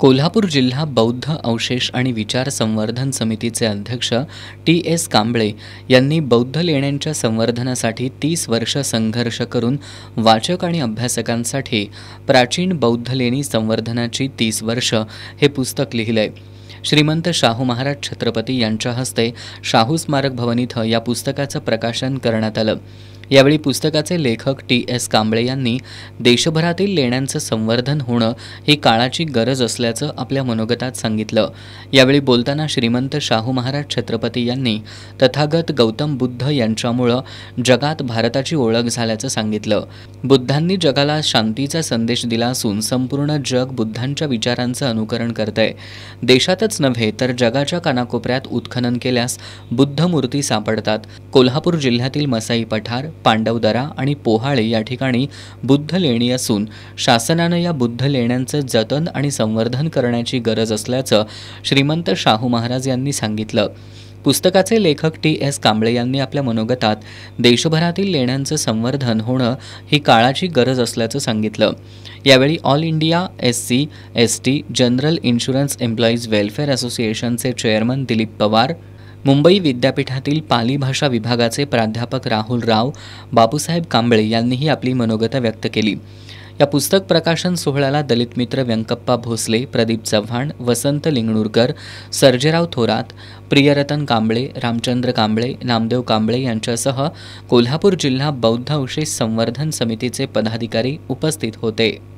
कोल्हापूर जिल्हा बौद्ध अवशेष आणि विचार संवर्धन समितीचे अध्यक्ष टी.एस. कांबळे यांनी बौद्ध लेण्यांच्या संवर्धनासाठी 30 वर्ष संघर्ष करून वाचक आणि अभ्यासकांसाठी प्राचीन बौद्ध लेणी संवर्धनाची 30 वर्ष हे पुस्तक लिहिलंय। श्रीमंत शाहू महाराज छत्रपती यांच्या हस्ते शाहू स्मारक भवन इथं या पुस्तकाचं प्रकाशन करण्यात आलं। यावेळी पुस्तकाचे लेखक टी.एस. कांबळे यांनी देशभरातील लेण्यांचं संवर्धन होणं ही काळाची गरज असल्याचं आपल्या मनोगतात सांगितलं। यावेळी बोलताना श्रीमंत शाहू महाराज छत्रपती यांनी तथागत गौतम बुद्ध यांच्यामुळं जगात भारताची ओळख झाल्याचं सांगितलं। बुद्धांनी जगाला शांतीचा संदेश दिला असून संपूर्ण जग बुद्धांच्या विचारांचं अनुकरण करतंय। देशातच नव्हे तर जगाच्या कानाकोपऱ्यात उत्खनन केल्यास बुद्ध मूर्ती सापडतात। कोल्हापूर जिल्ह्यातील मसाई पठार, पांडवदरा आणि पोहाळे या ठिकाणी बुद्ध लेणी असून शासनानं या बुद्ध लेण्यांचं जतन आणि संवर्धन करण्याची गरज असल्याचं श्रीमंत शाहू महाराज यांनी सांगितलं। पुस्तकाचे लेखक टी.एस. कांबळे यांनी आपल्या मनोगतात देशभरातील लेण्यांचं संवर्धन होणं ही काळाची गरज असल्याचं सांगितलं। यावेळी all India SC. ST. General insurance employees welfare असोसिएशनचे चेअरमन दिलीप पवार, मुंबई विद्यापीठातील पाली भाषा विभागाचे प्राध्यापक राहुल राव, बापूसाहेब कांबळे यांनीही आपली मनोगतं व्यक्त केली। या पुस्तक प्रकाशन सोहळ्याला दलित मित्र व्यंकप्पा भोसले, प्रदीप चव्हाण, वसंत लिंगणूरकर, सर्जेराव थोरात, प्रियरतन कांबळे, रामचंद्र कांबळे, नामदेव कांबळे यांच्यासह कोल्हापूर जिल्हा बौद्ध अवशेष संवर्धन समितीचे पदाधिकारी उपस्थित होते।